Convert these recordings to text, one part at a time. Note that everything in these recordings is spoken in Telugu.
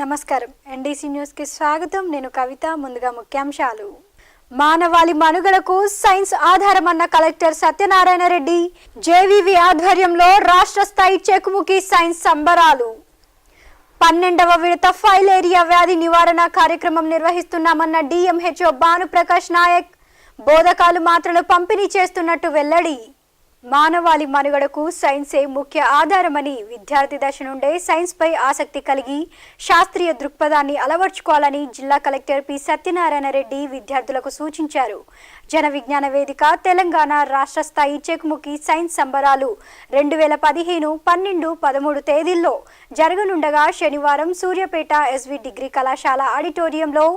నమస్కారం ఎన్డీసీ న్యూస్ కి స్వాగతం. నేను కవిత. ముందుగా ముఖ్యాంశాలు. మానవాళి మనుగడకు సైన్స్ ఆధారమన్న కలెక్టర్ సత్యనారాయణ రెడ్డి. జేవీవీ ఆధ్వర్యంలో రాష్ట్ర స్థాయి చెకుముకి సైన్స్ సంబరాలు. 12వ విడత ఫైలేరియా వ్యాధి నివారణ కార్యక్రమం నిర్వహిస్తున్నామన్న డిఎంహెచ్ఓ భానుప్రకాష్ నాయక్. బోధకాలు మాత్రలు పంపిణీ చేస్తున్నట్టు వెల్లడి. మానవాళి మనుగడకు సైన్సే ముఖ్య ఆధారమని విద్యార్థి దశ నుండే సైన్స్ పై ఆసక్తి కలిగి శాస్త్రీయ దృక్పథాన్ని అలవర్చుకోవాలని జిల్లా కలెక్టర్ పి సత్యనారాయణ రెడ్డి విద్యార్థులకు సూచించారు. జన విజ్ఞాన వేదిక తెలంగాణ రాష్ట్ర స్థాయి చెకుముకి సైన్స్ సంబరాలు 2015, 12, 13 తేదీల్లో జరగనుండగా శనివారం సూర్యాపేట ఎస్వి డిగ్రీ కళాశాల ఆడిటోరియంలో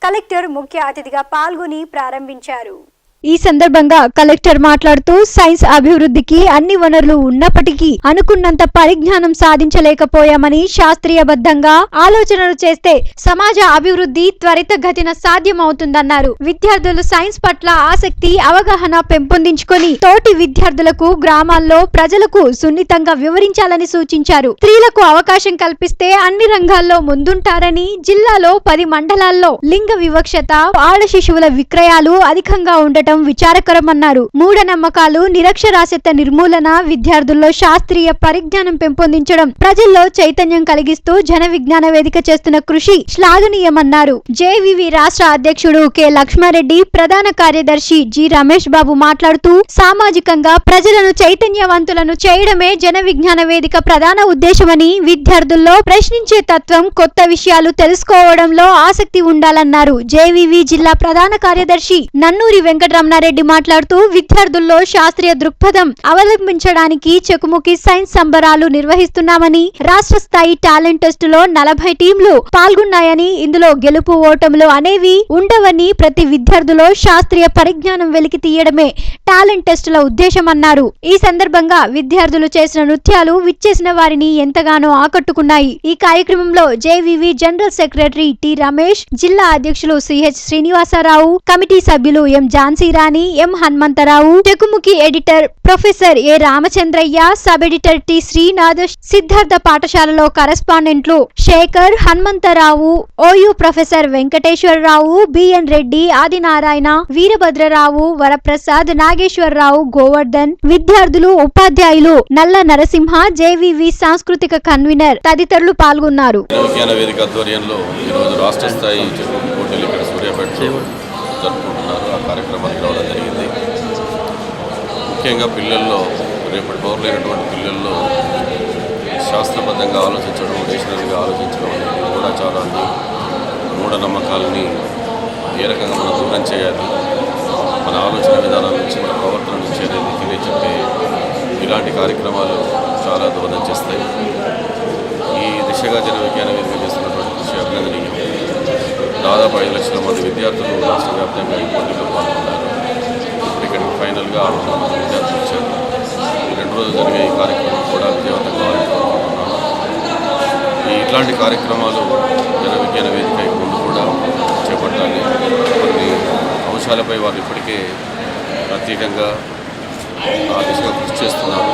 కలెక్టర్ ముఖ్య అతిథిగా పాల్గొని ప్రారంభించారు. ఈ సందర్భంగా కలెక్టర్ మాట్లాడుతూ సైన్స్ అభివృద్ధికి అన్ని వనరులు ఉన్నప్పటికీ అనుకున్నంత పరిజ్ఞానం సాధించలేకపోయామని, శాస్త్రీయబద్ధంగా ఆలోచనలు చేస్తే సమాజ అభివృద్ధి త్వరితగతిన సాధ్యమవుతుందన్నారు. విద్యార్థులు సైన్స్ పట్ల ఆసక్తి, అవగాహన పెంపొందించుకొని తోటి విద్యార్థులకు, గ్రామాల్లో ప్రజలకు సున్నితంగా వివరించాలని సూచించారు. స్త్రీలకు అవకాశం కల్పిస్తే అన్ని రంగాల్లో ముందుంటారని, జిల్లాలో 10 మండలాల్లో లింగ వివక్షత, ఆడ శిశువుల విక్రయాలు అధికంగా ఉండటం విచారకరమన్నారు. మూఢనమ్మకాలు, నిరక్షరాస్యత నిర్మూలన, విద్యార్థుల్లో శాస్త్రీయ పరిజ్ఞానం పెంపొందించడం, ప్రజల్లో చైతన్యం కలిగిస్తూ జన విజ్ఞాన వేదిక చేస్తున్న కృషి శ్లాఘనీయమన్నారు. జేవీవీ రాష్ట్ర అధ్యక్షుడు కె లక్ష్మారెడ్డి, ప్రధాన కార్యదర్శి జి రమేష్ బాబు మాట్లాడుతూ సామాజికంగా ప్రజలను చైతన్యవంతులను చేయడమే జన విజ్ఞాన వేదిక ప్రధాన ఉద్దేశమని, విద్యార్థుల్లో ప్రశ్నించే తత్వం, కొత్త విషయాలు తెలుసుకోవడంలో ఆసక్తి ఉండాలన్నారు. జేవీవీ జిల్లా ప్రధాన కార్యదర్శి నన్నూరి వెంకటరమణారెడ్డి మాట్లాడుతూ విద్యార్థుల్లో శాస్త్రీయ దృక్పథం అవలంబించడానికి చెకుముకి సైన్స్ సంబరాలు నిర్వహిస్తున్నామని, రాష్ట్ర స్థాయి టాలెంట్ టెస్టులో 40 టీంలు పాల్గొన్నాయని, ఇందులో గెలుపు ఓటములు అనేవి ఉండవని, ప్రతి విద్యార్థులో శాస్త్రీయ పరిజ్ఞానం వెలికి తీయడమే టాలెంట్ టెస్టుల ఉద్దేశమన్నారు. ఈ సందర్భంగా విద్యార్థులు చేసిన నృత్యాలు విచ్చేసిన వారిని ఎంతగానో ఆకట్టుకున్నాయి. ఈ కార్యక్రమంలో JVV general secretary T Ramesh, జిల్లా అధ్యక్షులు సిహెచ్ శ్రీనివాసరావు, కమిటీ సభ్యులు M Jhansirani, M Hanumantharao, Chekumuki editor professor A Ramachandraiah, sub editor T Srinath, Siddhartha పాఠశాలలో కరెస్పాండెంట్లు Shekar, Hanumantharao, OU professor Venkateswararao, BN Reddy, Adinarayana, Veerabhadrarao, Varaprasad, Nageswararao, Govardhan, విద్యార్థులు, ఉపాధ్యాయులు, నల్ల నరసింహ, జేవీవీ సాంస్కృతిక కన్వీనర్ తదితరులు పాల్గొన్నారు. జరుపుకుంటున్నారు. ఆ కార్యక్రమానికి రావడం జరిగింది. ముఖ్యంగా పిల్లల్లో, రేపటి పౌరులైనటువంటి పిల్లల్లో శాస్త్రబద్ధంగా ఆలోచించడం, రేషనల్గా ఆలోచించడం అనేది కూడా చాలా మూఢనమ్మకాలని ఏ రకంగా మనం దూరం చేయాలి, మన ఆలోచన విధానం నుంచి, మన ప్రవర్తన నుంచి అనేది తెలియచెప్పే ఇలాంటి కార్యక్రమాలు చాలా దోహదం చేస్తాయి. ఈ దిశగా జన విజ్ఞాన వేదిక చేస్తున్నటువంటి కృషి అభినందనీయం. దాదాపు 5 లక్షల మంది విద్యార్థులు రాష్ట్ర వ్యాప్తంగా ఈ పోటీలో పాల్గొన్నారు. ఇప్పుడు ఇక్కడికి ఫైనల్గా 600 మంది విద్యార్థులు వచ్చారు. 2 రోజులు జరిగే ఈ కార్యక్రమం కూడా విజయవంతంగా ఆలోచించుకుంటున్నాను. ఇట్లాంటి కార్యక్రమాలు జన విజ్ఞాన వేదిక ముందు కూడా చేపట్టాలి. కొన్ని అంశాలపై వారు ఇప్పటికే ప్రత్యేకంగా ఆ దిశగా కృషి చేస్తున్నారు.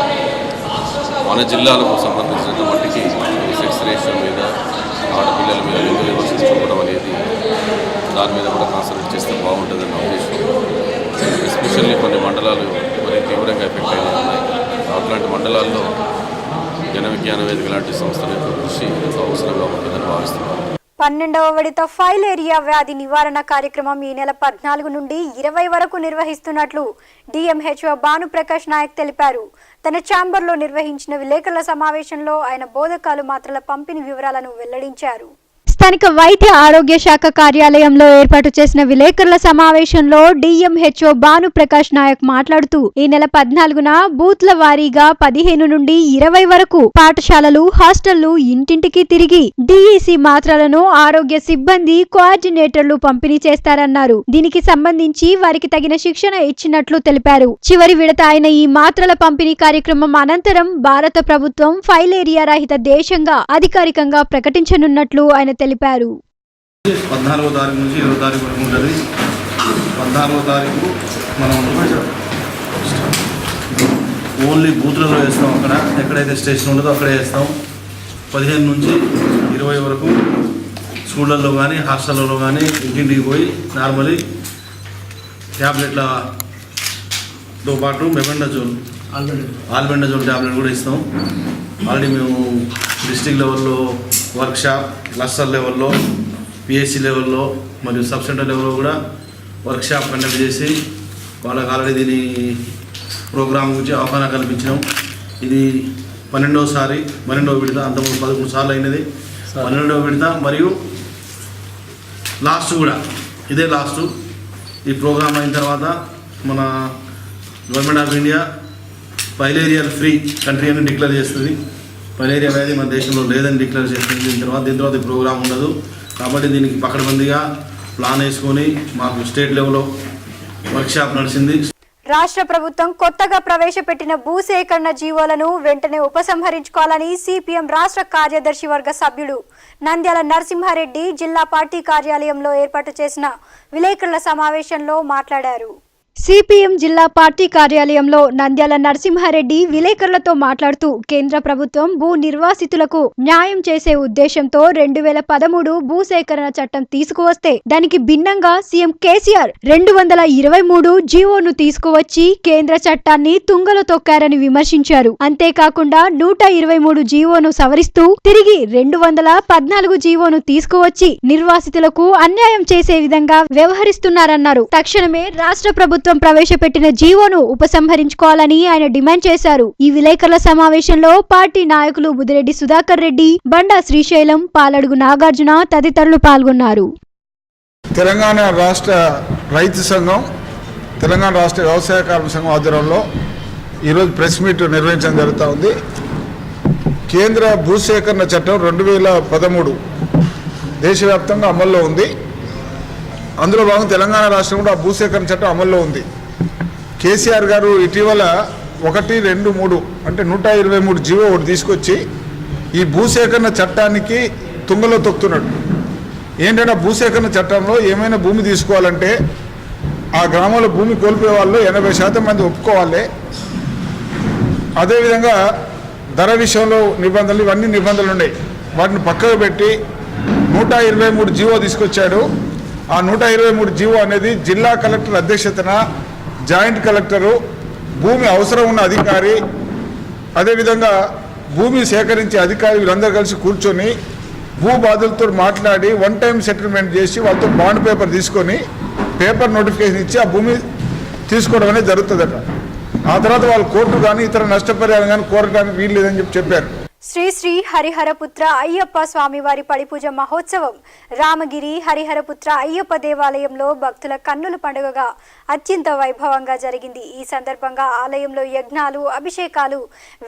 మన జిల్లాలకు సంబంధించినంత మట్టికి సెక్స్ రేషియో మీద, ఆడపిల్లల మీద లింగ వివక్ష చూపడం అనేది దాని మీద కూడా కాన్సన్ట్రేట్ చేస్తే బాగుంటుందన్న ఉద్దేశం. ఎస్పెషల్లీ కొన్ని మండలాలు మరి తీవ్రంగా ఎఫెక్ట్ అయినా ఉన్నాయి. అట్లాంటి మండలాల్లో జన విజ్ఞాన వేదిక లాంటి సంస్థల యొక్క కృషి అవసరంగా ఉంటుందని భావిస్తున్నాను. 12వ విడత ఫైలేరియా వ్యాధి నివారణ కార్యక్రమం ఈ నెల 14 నుండి 20 వరకు నిర్వహిస్తున్నట్లు డిఎంహెచ్ఓ భానుప్రకాష్ నాయక్ తెలిపారు. తన ఛాంబర్లో నిర్వహించిన విలేకరుల సమావేశంలో ఆయన బోధకాలు మాత్రల పంపిణీ వివరాలను వెల్లడించారు. స్థానిక వైద్య ఆరోగ్య శాఖ కార్యాలయంలో ఏర్పాటు చేసిన విలేకరుల సమావేశంలో డిఎంహెచ్ఓ భానుప్రకాష్ నాయక్ మాట్లాడుతూ ఈ నెల 14న బూత్ల వారీగా 15 నుండి 20 వరకు పాఠశాలలు, హాస్టళ్లు ఇంటింటికి తిరిగి డిఈసి మాత్రలను ఆరోగ్య సిబ్బంది, కోఆర్డినేటర్లు పంపిణీ చేస్తారన్నారు. దీనికి సంబంధించి వారికి తగిన శిక్షణ ఇచ్చినట్లు తెలిపారు. చివరి విడత అయిన ఈ మాత్రల పంపిణీ కార్యక్రమం అనంతరం భారత ప్రభుత్వం ఫైలేరియా రహిత దేశంగా అధికారికంగా ప్రకటించనున్నట్లు ఆయన తెలిపారు. 14వ తారీఖు నుంచి 20వ తారీఖు వరకు ఉంటుంది. 14వ తారీఖు మనం ఓన్లీ బూత్లలో వేస్తాం. అక్కడ ఎక్కడైతే స్టేషన్ ఉండదో అక్కడే వేస్తాం. 15 నుంచి 20 వరకు స్కూళ్ళల్లో కానీ హాస్టళ్ళలో కానీ ఇంటింటికి పోయి నార్మలీ ట్యాబ్లెట్లతో పాటు మెబెండజోల్ ఆల్బెండజోల్ ట్యాబ్లెట్ కూడా ఇస్తాం. ఆల్రెడీ మేము డిస్ట్రిక్ట్ లెవెల్లో వర్క్షాప్, క్లస్టర్ లెవెల్లో, పిఎస్సి లెవెల్లో మరియు సబ్ సెంటర్ లెవెల్లో కూడా వర్క్షాప్ కండక్ట్ చేసి వాళ్ళకి ఆల్రెడీ దీని ప్రోగ్రాం గురించి అవగాహన కల్పించినాం. ఇది 12వ విడత, అంతకుముందు 13 సార్లు అయినది. 12వ విడత మరియు లాస్ట్ కూడా ఇదే లాస్ట్. ఈ ప్రోగ్రాం అయిన తర్వాత మన government of India filarial free country అని డిక్లేర్ చేస్తుంది. ఫైలేరియా వ్యాధి మన దేశంలో లేదని డిక్లేర్ చేస్తుంది. దీని తర్వాత ఈ ప్రోగ్రాం ఉండదు. కాబట్టి దీనికి పకడ్బందీగా ప్లాన్ వేసుకొని మాకు స్టేట్ లెవెల్లో వర్క్షాప్ నడిచింది. రాష్ట్ర ప్రభుత్వం కొత్తగా ప్రవేశపెట్టిన భూసేకరణ జీవోలను వెంటనే ఉపసంహరించుకోవాలని సిపిఎం రాష్ట్ర కార్యదర్శి వర్గ సభ్యుడు నంద్యాల నరసింహారెడ్డి జిల్లా పార్టీ కార్యాలయంలో ఏర్పాటు చేసిన విలేకరుల సమావేశంలో మాట్లాడారు. సిపిఎం జిల్లా పార్టీ కార్యాలయంలో నంద్యాల నరసింహారెడ్డి విలేకరులతో మాట్లాడుతూ కేంద్ర ప్రభుత్వం భూ నిర్వాసితులకు న్యాయం చేసే ఉద్దేశంతో 2013 భూసేకరణ చట్టం తీసుకువస్తే దానికి భిన్నంగా సీఎం కేసీఆర్ 223 జీవోను తీసుకువచ్చి కేంద్ర చట్టాన్ని తుంగలో తొక్కారని విమర్శించారు. అంతేకాకుండా 123 జీవోను సవరిస్తూ తిరిగి 214 జీవోను తీసుకువచ్చి నిర్వాసితులకు అన్యాయం చేసే విధంగా వ్యవహరిస్తున్నారన్నారు. తక్షణమే రాష్ట్ర ప్రభుత్వం ప్రవేశపెట్టిన జీవోను ఉపసంహరించుకోవాలని ఆయన డిమాండ్ చేశారు. ఈ విలేకరుల సమావేశంలో పార్టీ నాయకులు బుదిరెడ్డి సుధాకర్ రెడ్డి, బండా శ్రీశైలం, పాలడుగు నాగార్జున తదితరులు పాల్గొన్నారు. తెలంగాణ రాష్ట్ర రైతు సంఘం, తెలంగాణ రాష్ట్ర వ్యవసాయ కార్మిక సంఘం ఆధ్వర్యంలో ఈరోజు ప్రెస్ మీట్ నిర్వహించడం జరుగుతూ ఉంది. కేంద్ర భూసేకరణ చట్టం 2013 దేశవ్యాప్తంగా అమల్లో ఉంది. అందులో భాగంగా తెలంగాణ రాష్ట్రం కూడా భూసేకరణ చట్టం అమల్లో ఉంది. కేసీఆర్ గారు ఇటీవల 1, 2, 3 అంటే 123 జీవో ఒకటి తీసుకొచ్చి ఈ భూసేకరణ చట్టానికి తుంగలో తొక్కుతున్నాడు. ఏంటంటే భూసేకరణ చట్టంలో ఏమైనా భూమి తీసుకోవాలంటే ఆ గ్రామంలో భూమి కోల్పోయే వాళ్ళు 80% మంది ఒప్పుకోవాలి. అదేవిధంగా ధర విషయంలో నిబంధనలు, ఇవన్నీ నిబంధనలు ఉన్నాయి. వాటిని పక్కకు పెట్టి 123 జీవో తీసుకొచ్చాడు. ఆ 123 జీవో అనేది జిల్లా కలెక్టర్ అధ్యక్షతన జాయింట్ కలెక్టరు, భూమి అవసరం ఉన్న అధికారి, అదేవిధంగా భూమి సేకరించే అధికారి వీళ్ళందరూ కలిసి కూర్చొని భూ బాధితులతో మాట్లాడి 1 టైం సెటిల్మెంట్ చేసి వాళ్ళతో బాండ్ పేపర్ తీసుకొని పేపర్ నోటిఫికేషన్ ఇచ్చి ఆ భూమి తీసుకోవడం అనేది జరుగుతుందట. ఆ తర్వాత వాళ్ళు కోర్టు కానీ ఇతర నష్టపరిహారం కానీ కోరడానికి వీలు లేదని చెప్పారు. శ్రీ శ్రీ హరిహరపుత్ర అయ్యప్ప స్వామివారి పడిపూజ మహోత్సవం రామగిరి హరిహరపుత్ర అయ్యప్ప దేవాలయంలో భక్తుల కన్నుల పండుగగా అత్యంత వైభవంగా జరిగింది. ఈ సందర్భంగా ఆలయంలో యజ్ఞాలు, అభిషేకాలు,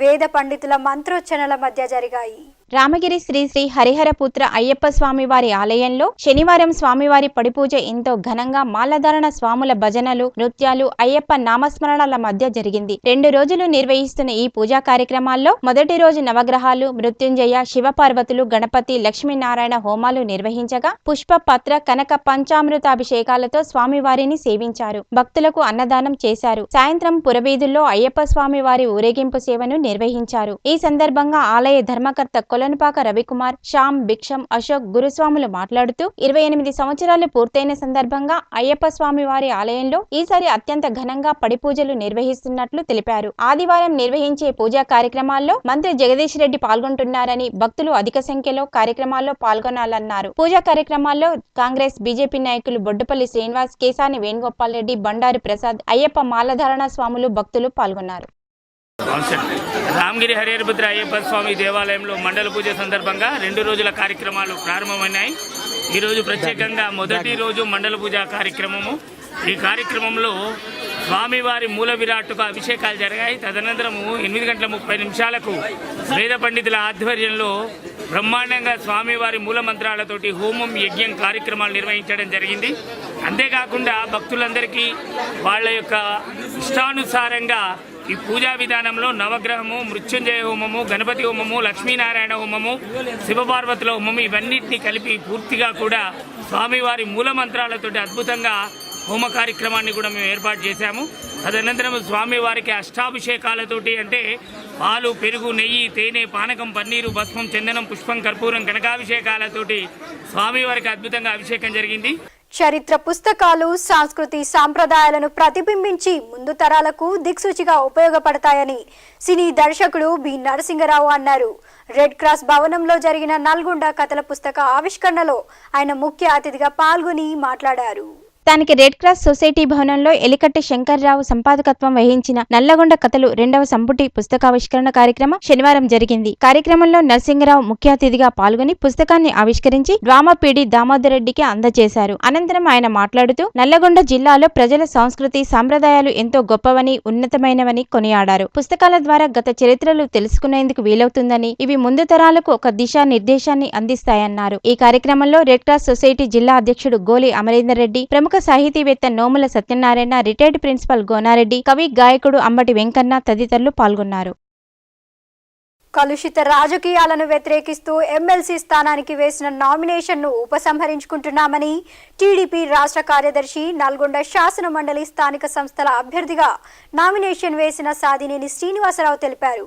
వేద పండితుల మంత్రోచ్చరణల మధ్య జరిగాయి. రామగిరి శ్రీ శ్రీ హరిహరపుత్ర అయ్యప్ప స్వామివారి ఆలయంలో శనివారం స్వామివారి పడిపూజ ఎంతో ఘనంగా మాలధారణ స్వాముల భజనలు, నృత్యాలు, అయ్యప్ప నామస్మరణల మధ్య జరిగింది. 2 రోజులు నిర్వహిస్తున్న ఈ పూజా కార్యక్రమాల్లో మొదటి రోజు నవగ్రహాలు, మృత్యుంజయ, శివపార్వతులు, గణపతి, లక్ష్మీనారాయణ హోమాలు నిర్వహించగా పుష్ప, పత్ర, కనక పంచామృతాభిషేకాలతో స్వామివారిని సేవించారు. భక్తులకు అన్నదానం చేశారు. సాయంత్రం పురవీధుల్లో అయ్యప్ప స్వామివారి ఊరేగింపు సేవను నిర్వహించారు. ఈ సందర్భంగా ఆలయ ధర్మకర్త కొలనుపాక రవికుమార్, శ్యామ్, భిక్షం, అశోక్, గురుస్వాములు మాట్లాడుతూ 28 సంవత్సరాలు పూర్తయిన సందర్భంగా అయ్యప్ప స్వామి వారి ఆలయంలో ఈసారి అత్యంత ఘనంగా పడిపూజలు నిర్వహిస్తున్నట్లు తెలిపారు. ఆదివారం నిర్వహించే పూజా కార్యక్రమాల్లో మంత్రి జగదీష్ రెడ్డి పాల్గొంటున్నారని, భక్తులు అధిక సంఖ్యలో కార్యక్రమాల్లో పాల్గొనాలన్నారు. పూజా కార్యక్రమాల్లో కాంగ్రెస్, బీజేపీ నాయకులు బొడ్డుపల్లి శ్రీనివాస్, కేసాని వేణుగోపాల్ రెడ్డి, బండారు ప్రసాద్, అయ్యప్ప మాలధారణ స్వాములు, భక్తులు పాల్గొన్నారు. రామగిరి హరిహరపుత్ర అయ్యప్ప స్వామి దేవాలయంలో మండల పూజ సందర్భంగా 2 రోజుల కార్యక్రమాలు ప్రారంభమైనాయి. ఈరోజు ప్రత్యేకంగా మొదటి రోజు మండల పూజ కార్యక్రమము. ఈ కార్యక్రమంలో స్వామివారి మూల విరాట్టుకు అభిషేకాలు జరిగాయి. తదనంతరము 8:30 వేద పండితుల ఆధ్వర్యంలో బ్రహ్మాండంగా స్వామివారి మూల మంత్రాలతోటి హోమం, యజ్ఞం కార్యక్రమాలు నిర్వహించడం జరిగింది. అంతేకాకుండా భక్తులందరికీ వాళ్ళ యొక్క ఇష్టానుసారంగా ఈ పూజా విధానంలో నవగ్రహము, మృత్యుంజయ హోమము, గణపతి హోమము, లక్ష్మీనారాయణ హోమము, శివపార్వతుల హోమము ఇవన్నిటిని కలిపి పూర్తిగా కూడా స్వామివారి మూల మంత్రాలతోటి అద్భుతంగా హోమ కార్యక్రమాన్ని కూడా మేము ఏర్పాటు చేశాము. తదనంతరం స్వామివారికి అష్టాభిషేకాలతోటి అంటే పాలు, పెరుగు, నెయ్యి, తేనె, పానకం, పన్నీరు, భస్మం, చందనం, పుష్పం, కర్పూరం, కనకాభిషేకాలతోటి స్వామివారికి అద్భుతంగా అభిషేకం జరిగింది. చరిత్ర పుస్తకాలు సంస్కృతి సాంప్రదాయాలను ప్రతిబింబించి ముందు తరాలకు దిక్సూచిగా ఉపయోగపడతాయని సినీ దర్శకుడు బి నరసింగరావు అన్నారు. రెడ్ క్రాస్ భవనంలో జరిగిన నల్గొండ కథల పుస్తక ఆవిష్కరణలో ఆయన ముఖ్య అతిథిగా పాల్గొని మాట్లాడారు. స్థానిక రెడ్ క్రాస్ సొసైటీ భవనంలో ఎలికట్టి శంకర్రావు సంపాదకత్వం వహించిన నల్లగొండ కథలు 2వ సంపుటి పుస్తకావిష్కరణ కార్యక్రమం శనివారం జరిగింది. కార్యక్రమంలో నరసింగరావు ముఖ్య అతిథిగా పాల్గొని పుస్తకాన్ని ఆవిష్కరించి డ్రామా పీడి దామోదర్ రెడ్డికి అందజేశారు. అనంతరం ఆయన మాట్లాడుతూ నల్లగొండ జిల్లాలో ప్రజల సంస్కృతి సాంప్రదాయాలు ఎంతో గొప్పవని, ఉన్నతమైనవని కొనియాడారు. పుస్తకాల ద్వారా గత చరిత్రలు తెలుసుకునేందుకు వీలవుతుందని, ఇవి ముందు తరాలకు ఒక దిశా నిర్దేశాన్ని అందిస్తాయన్నారు. ఈ కార్యక్రమంలో రెడ్ క్రాస్ సొసైటీ జిల్లా అధ్యక్షుడు గోలి అమరేందర్ రెడ్డి, ప్రముఖ సాహితీవేత్త నోముల సత్యనారాయణ, రిటైర్డ్ ప్రిన్సిపల్ గోనారెడ్డి, కవి గాయకుడు అంబటి వెంకన్న తదితరులు పాల్గొన్నారు. కలుషిత రాజకీయాలను వ్యతిరేకిస్తూ ఎమ్మెల్సీ స్థానానికి వేసిన నామినేషన్ను ఉపసంహరించుకుంటున్నామని టీడీపీ రాష్ట్ర కార్యదర్శి, నల్గొండ శాసన మండలి స్థానిక సంస్థల అభ్యర్థిగా నామినేషన్ వేసిన సాదినేని శ్రీనివాసరావు తెలిపారు.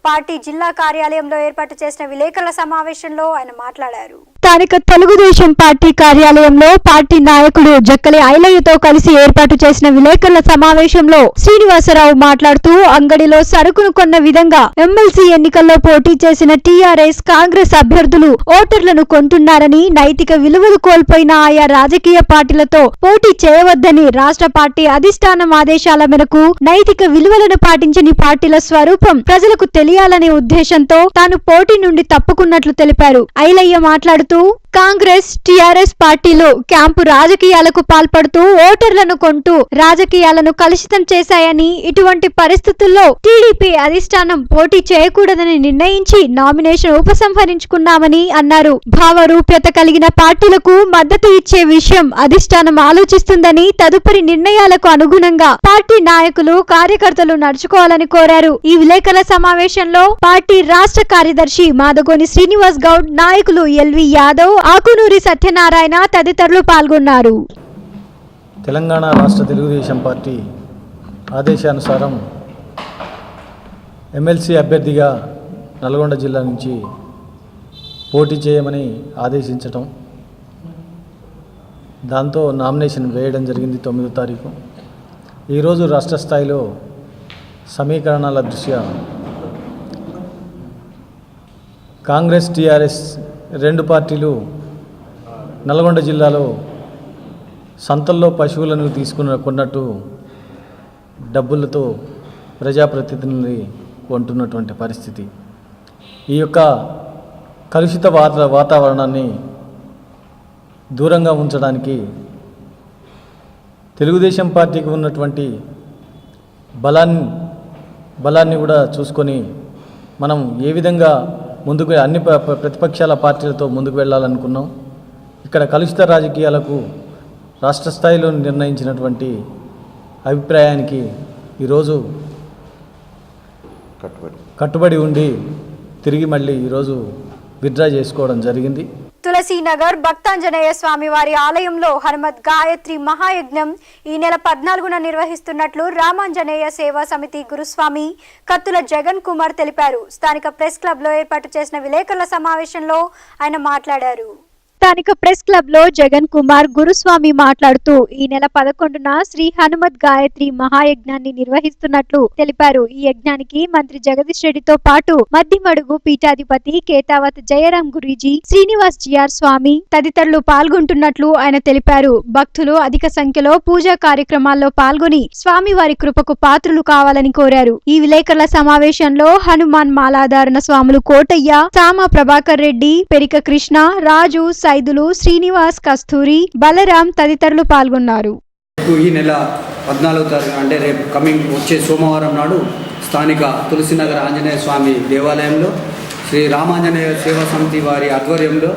పార్టీ జిల్లా కార్యాలయంలో ఏర్పాటు చేసిన విలేకరుల సమావేశంలో ఆయన మాట్లాడారు. స్థానిక తెలుగుదేశం పార్టీ కార్యాలయంలో పార్టీ నాయకుడు జక్కలి ఐలయ్యతో కలిసి ఏర్పాటు చేసిన విలేకరుల సమావేశంలో శ్రీనివాసరావు మాట్లాడుతూ అంగడిలో సరుకును కొన్న విధంగా ఎమ్మెల్సీ ఎన్నికల్లో పోటీ చేసిన టీఆర్ఎస్, కాంగ్రెస్ అభ్యర్థులు ఓటర్లను కొంటున్నారని, నైతిక విలువలు కోల్పోయిన ఆయా రాజకీయ పార్టీలతో పోటీ చేయవద్దని, రాష్ట్ర పార్టీ అధిష్టానం ఆదేశాల మేరకు నైతిక విలువలను పాటించని పార్టీల స్వరూపం ప్రజలకు తెలియాలనే ఉద్దేశంతో తాను పోటీ నుండి తప్పుకున్నట్లు తెలిపారు. ఐలయ్య మాట్లాడుతూ కాంగ్రెస్, టీఆర్ఎస్ పార్టీలు క్యాంపు రాజకీయాలకు పాల్పడుతూ ఓటర్లను కొంటూ రాజకీయాలను కలుషితం చేశాయని, ఇటువంటి పరిస్థితుల్లో టీడీపీ అధిష్టానం పోటీ చేయకూడదని నిర్ణయించి నామినేషన్ ఉపసంహరించుకున్నామని అన్నారు. భావరూప్యత కలిగిన పార్టీలకు మద్దతు ఇచ్చే విషయం అధిష్టానం ఆలోచిస్తుందని, తదుపరి నిర్ణయాలకు అనుగుణంగా పార్టీ నాయకులు, కార్యకర్తలు నడుచుకోవాలని కోరారు. ఈ విలేకరుల సమావేశంలో పార్టీ రాష్ట్ర కార్యదర్శి మాదగోని శ్రీనివాస్ గౌడ్, నాయకులు ఎల్వి యాదవ్, ఆకునూరి సత్యనారాయణ తదితరులు పాల్గొన్నారు. తెలంగాణ రాష్ట్ర తెలుగుదేశం పార్టీ ఆదేశానుసారం ఎమ్మెల్సీ అభ్యర్థిగా నల్గొండ జిల్లా నుంచి పోటీ చేయమని ఆదేశించటం, దాంతో నామినేషన్ వేయడం జరిగింది 9వ తారీఖు. ఈరోజు రాష్ట్ర స్థాయిలో సమీకరణాల దృష్ట్యా కాంగ్రెస్, టీఆర్ఎస్ 2 పార్టీలు నల్గొండ జిల్లాలో సంతల్లో పశువులను కొన్నట్టు డబ్బులతో ప్రజాప్రతినిధుల్ని కొంటున్నటువంటి పరిస్థితి. ఈ యొక్క కలుషిత వాతావరణాన్ని దూరంగా ఉంచడానికి తెలుగుదేశం పార్టీకి ఉన్నటువంటి బలాన్ని కూడా చూసుకొని మనం ఏ విధంగా ముందుకు అన్ని ప్రతిపక్షాల పార్టీలతో ముందుకు వెళ్ళాలనుకున్నాం. ఇక్కడ కలుషిత రాజకీయాలకు రాష్ట్ర స్థాయిలో నిర్ణయించినటువంటి అభిప్రాయానికి ఈరోజు కట్టుబడి ఉండి తిరిగి మళ్ళీ ఈరోజు విత్డ్రా చేసుకోవడం జరిగింది. తులసీనగర్ భక్తాంజనేయ స్వామి వారి ఆలయంలో హనుమత్ గాయత్రి మహాయజ్ఞం ఈ నెల 14న నిర్వహిస్తున్నట్లు రామాంజనేయ సేవా సమితి గురుస్వామి కత్తుల జగన్ కుమార్ తెలిపారు. స్థానిక ప్రెస్ క్లబ్ లో ఏర్పాటు చేసిన విలేకరుల సమావేశంలో ఆయన మాట్లాడారు. స్థానిక ప్రెస్ క్లబ్ లో జగన్ కుమార్ గురుస్వామి మాట్లాడుతూ ఈ నెల 11న శ్రీ హనుమత్ గాయత్రి మహాయజ్ఞాన్ని నిర్వహిస్తున్నట్లు తెలిపారు. ఈ యజ్ఞానికి మంత్రి జగదీష్ రెడ్డితో పాటు మద్దిమడుగు పీఠాధిపతి కేతావత్ జయరాం గురూజీ, శ్రీనివాస్ జిఆర్ స్వామి తదితరులు పాల్గొంటున్నట్లు ఆయన తెలిపారు. భక్తులు అధిక సంఖ్యలో పూజా కార్యక్రమాల్లో పాల్గొని స్వామివారి కృపకు పాత్రులు కావాలని కోరారు. ఈ విలేకరుల సమావేశంలో హనుమాన్ మాలాధారణ స్వాములు కోటయ్య, సామా ప్రభాకర్ రెడ్డి, పెరిక కృష్ణ, రాజు, సైదులు, శ్రీనివాస్, కస్తూరి, బలరాం తదితరులు పాల్గొన్నారు. ఈ నెల 14వ తారీఖు అంటే రేపు వచ్చే సోమవారం నాడు స్థానిక తులసీనగర్ ఆంజనేయ స్వామి దేవాలయంలో శ్రీ రామాంజనేయ సేవా సమితి వారి ఆధ్వర్యంలో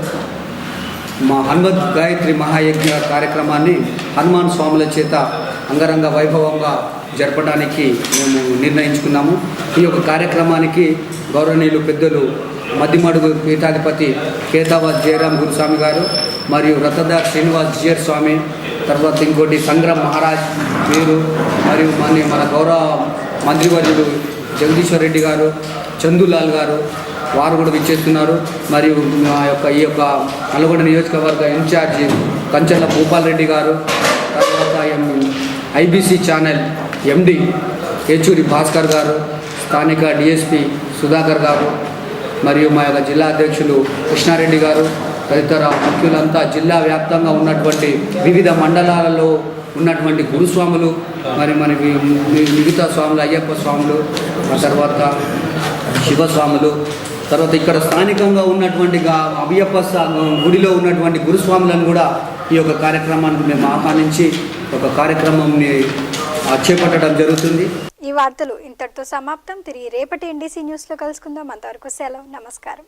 మా హనుమత్ గాయత్రి మహాయజ్ఞ కార్యక్రమాన్ని హనుమాన్ స్వాముల చేత అంగరంగ వైభవంగా జరపడానికి మేము నిర్ణయించుకున్నాము. ఈ యొక్క కార్యక్రమానికి గౌరవనీయులు పెద్దలు మద్దిమడుగు పీఠాధిపతి కేతావత్ జయరాం గురుస్వామి గారు మరియు రతదార్ శ్రీనివాస్ జిఆర్ స్వామి, తర్వాత ఇంకోటి సంగ్రామ్ మహారాజ్ వీరు మరియు మన గౌరవ మంత్రివర్యుడు జగదీశ్వర్ రెడ్డి గారు, చందులాల్ గారు వారు కూడా విచ్చేస్తున్నారు. మరియు మా యొక్క ఈ యొక్క నల్గొండ నియోజకవర్గ ఇన్ఛార్జి కంచెల భూపాల్ రెడ్డి గారు, తర్వాత ఐబీసీ ఛానల్ ఎండి ఏచూరి భాస్కర్ గారు, స్థానిక డిఎస్పి సుధాకర్ గారు, మరియు మా యొక్క జిల్లా అధ్యక్షులు కృష్ణారెడ్డి గారు, తదితర ముఖ్యులంతా జిల్లా వ్యాప్తంగా ఉన్నటువంటి వివిధ మండలాలలో ఉన్నటువంటి గురుస్వాములు, మరి మనకి మిగతా స్వాములు, అయ్యప్ప స్వాములు, ఆ తర్వాత శివస్వాములు, తర్వాత ఇక్కడ స్థానికంగా ఉన్నటువంటి అయ్యప్ప గుడిలో ఉన్నటువంటి గురుస్వాములను కూడా ఈ యొక్క కార్యక్రమానికి మేము ఆహ్వానించి ఒక కార్యక్రమంని చేపట్టడం జరుగుతుంది. ఈ వార్తలు ఇంతటితో సమాప్తం. తిరిగి రేపటి NDC న్యూస్లో కలుసుకుందాం. అంతవరకు సెలవు. నమస్కారం.